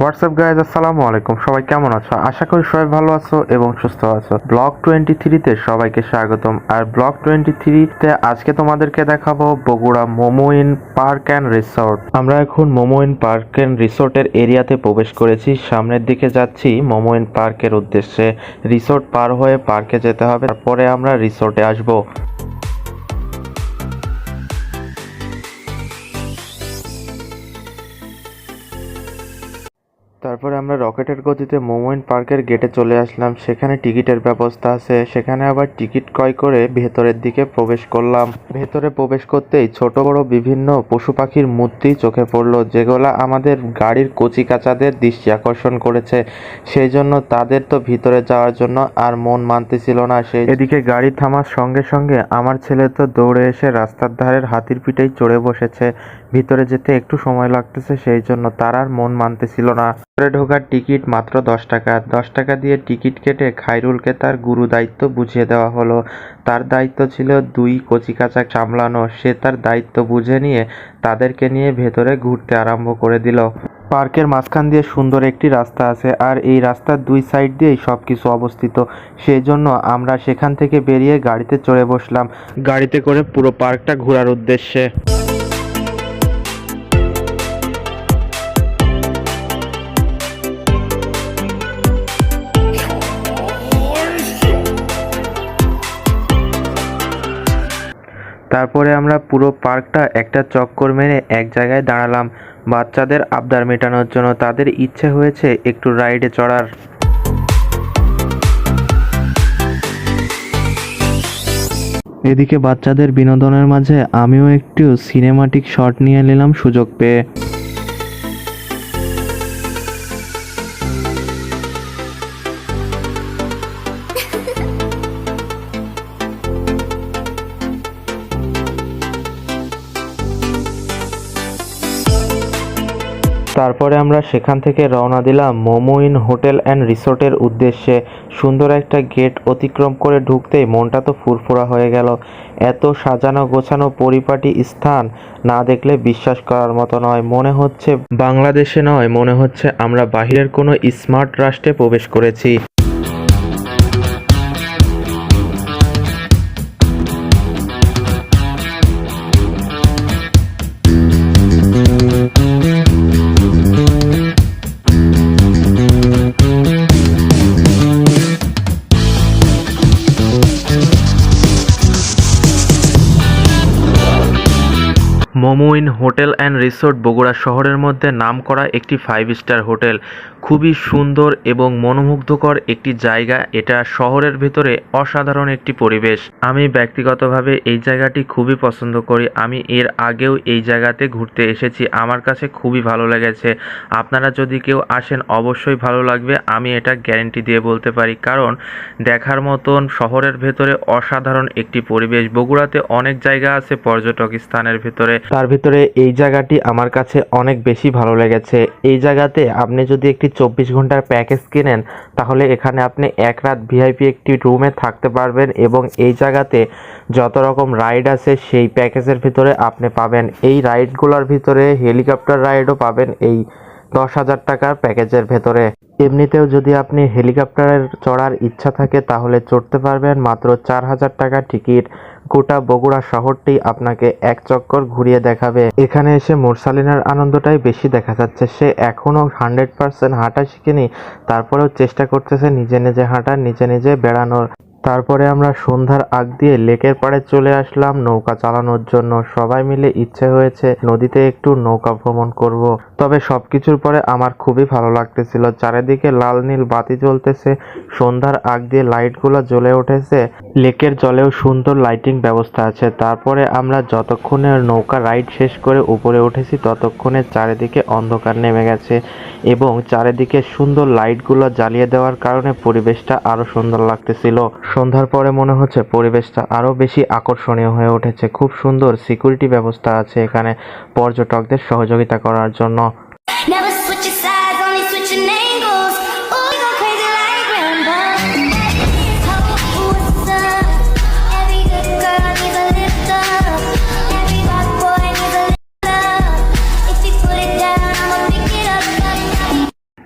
WhatsApp guys, আসসালামু আলাইকুম। সবাই কেমন আছো? আশা করি সবাই ভালো আছো এবং সুস্থ আছো। ব্লগ 23-তে সবাইকে স্বাগতম। আর ব্লগ 23-তে আজকে তোমাদেরকে দেখাবো বগুড়া মোমোইন পার্ক অ্যান্ড রিসোর্ট। আমরা এখন মোমোইন পার্ক অ্যান্ড রিসোর্টের এরিয়াতে প্রবেশ করেছি। সামনের দিকে যাচ্ছি মোমোইন পার্কের উদ্দেশ্যে। রিসোর্ট পার হয়ে পার্কে যেতে হবে, তারপরে আমরা রিসোর্টে আসবো। তারপরে আমরা রকেটের গতিতে মোমোইন পার্কের গেটে চলে আসলাম। সেখানে টিকিটের ব্যবস্থা আছে, সেখানে আবার টিকিট ক্রয় করে ভেতরের দিকে প্রবেশ করলাম। ভেতরে প্রবেশ করতেই ছোট বড় বিভিন্ন পশু পাখির মূর্তি চোখে পড়লো, যেগুলা আমাদের গাড়ির কচি কাচাদের দৃষ্টি আকর্ষণ করেছে। সেই জন্য তাদের তো ভিতরে যাওয়ার জন্য আর মন মানতেছিল না। এদিকে গাড়ি থামার সঙ্গে সঙ্গে আমার ছেলে তো দৌড়ে এসে রাস্তার ধারের হাতির পিঠেই চড়ে বসেছে। ভিতরে যেতে একটু সময় লাগতেছে, সেই জন্য তার আর মন মানতেছিল না। ভিতরে ঢোকার টিকিট মাত্র 10 টাকা। 10 টাকা দিয়ে টিকিট কেটে খায়রুলকে তার গুরু দায়িত্ব বুঝিয়ে দেওয়া হলো। তার দায়িত্ব ছিল 2 কচিকাঁচা সামলানো। সে তার দায়িত্ব বুঝে নিয়ে তাদেরকে নিয়ে ভেতরে ঘুরতে আরম্ভ করে দিল। পার্কের মাঝখান দিয়ে সুন্দর একটি রাস্তা আছে, আর এই রাস্তার 2 সাইড দিয়েই সবকিছু অবস্থিত। সেই জন্য আমরা সেখান থেকে বেরিয়ে গাড়িতে চড়ে বসলাম, গাড়িতে করে পুরো পার্কটা ঘোরার উদ্দেশ্যে। তারপরে আমরা পুরো পার্কটা একটা চক্কর মেরে এক জায়গায় দাঁড়ালাম বাচ্চাদের আবদার মেটানোর জন্য। তাদের ইচ্ছে হয়েছে একটু রাইডে চড়ার। এদিকে বাচ্চাদের বিনোদনের মাঝে আমিও একটু সিনেমাটিক শট নিয়ে নিলাম সুযোগ পেয়ে। তারপরে আমরা সেখান থেকে রওনা দিলাম মোমোইন হোটেল অ্যান্ড রিসোর্টের উদ্দেশ্যে। সুন্দর একটা গেট অতিক্রম করে ঢুকতেই মনটা তো ফুরফুরা হয়ে গেল। এত সাজানো গোছানো পরিপাটি স্থান না দেখলে বিশ্বাস করার মতো নয়। মনে হচ্ছে বাংলাদেশে নয়, মনে হচ্ছে আমরা বাহিরের কোনো স্মার্ট রাষ্ট্রে প্রবেশ করেছি। মোমোইন হোটেল অ্যান্ড রিসোর্ট বগুড়া শহরের মধ্যে নামকরা একটি 5 স্টার হোটেল। খুবই সুন্দর এবং মনোমুগ্ধকর একটি জায়গা। এটা শহরের ভিতরে অসাধারণ একটি পরিবেশ। আমি ব্যক্তিগতভাবে এই জায়গাটি খুবই পছন্দ করি। আমি এর আগেও এই জায়গাতে ঘুরতে এসেছি, আমার কাছে খুবই ভালো লেগেছে। আপনারা যদি কেউ আসেন অবশ্যই ভালো লাগবে, আমি এটা গ্যারেন্টি দিয়ে বলতে পারি। কারণ দেখার মতন শহরের ভেতরে অসাধারণ একটি পরিবেশ। বগুড়াতে অনেক জায়গা আছে পর্যটক স্থানের ভিতরে, তার ভিতরে এই জায়গাটি আমার কাছে অনেক বেশি ভালো লেগেছে। এই জায়গাতে আপনি যদি একটি 24 ঘন্টার প্যাকেজ কিনেন, তাহলে এখানে আপনি 1 রাত ভিআইপি একটি রুমে থাকতে পারবেন এবং এই জায়গাতে যত রকম রাইড আছে সেই প্যাকেজের ভিতরে আপনি পাবেন। এই রাইডগুলোর ভিতরে হেলিকপ্টার রাইডও পাবেন এই 10,000 টাকার প্যাকেজের ভেতরে। এমনিতেও যদি আপনি হেলিকপ্টারের চড়ার ইচ্ছা থাকে তাহলে চড়তে পারবেন মাত্র 4,000 টাকা টিকিট। গোটা বগুড়া শহরটি আপনাকে এক চক্কর ঘুরিয়ে দেখাবে। এখানে এসে মুরসালিনের আনন্দটাই বেশি দেখা যাচ্ছে। সে এখনও 100% হাঁটা শিখেনি, তারপরেও চেষ্টা করতেছে নিজে নিজে হাঁটার, নিজে নিজে বেড়ানোর। তারপরে আমরা সন্ধ্যার আগ দিয়ে লেকের পাড়ে চলে আসলাম নৌকা চালানোর জন্য। সবাই মিলে ইচ্ছে হয়েছে নদীতে একটু নৌকা ভ্রমণ করব। তবে সবকিছুর পরে আমার খুবই ভালো লাগতেছিল। চারিদিকে লাল নীল বাতি জ্বলতেছে, সন্ধ্যার আগ দিয়ে লাইটগুলো জ্বলে উঠেছে। লেকের জলেও সুন্দর লাইটিং ব্যবস্থা আছে। তারপরে আমরা যতক্ষণে নৌকা রাইড শেষ করে উপরে উঠেছি ততক্ষণে চারিদিকে অন্ধকার নেমে গেছে এবং চারিদিকে সুন্দর লাইটগুলো জ্বালিয়ে দেওয়ার কারণে পরিবেশটা আরো সুন্দর লাগতেছিল। সন্ধ্যার পরে মনে হচ্ছে পরিবেশটা আরো বেশি আকর্ষণীয় হয়ে উঠেছে। খুব সুন্দর সিকিউরিটি ব্যবস্থা আছে এখানে পর্যটকদের সহযোগিতা করার জন্য।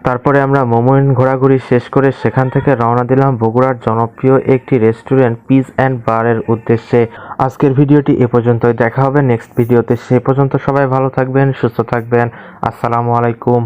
তারপরে আমরা মোমোইন ঘোরাঘুরি শেষ করে সেখান থেকে রওনা দিলাম বগুড়ার জনপ্রিয় একটি রেস্টুরেন্ট পিস অ্যান্ড বারের উদ্দেশ্যে। আজকের ভিডিওটি এ পর্যন্তই, দেখা হবে নেক্সট ভিডিওতে। সে পর্যন্ত সবাই ভালো থাকবেন, সুস্থ থাকবেন। আসসালামু আলাইকুম।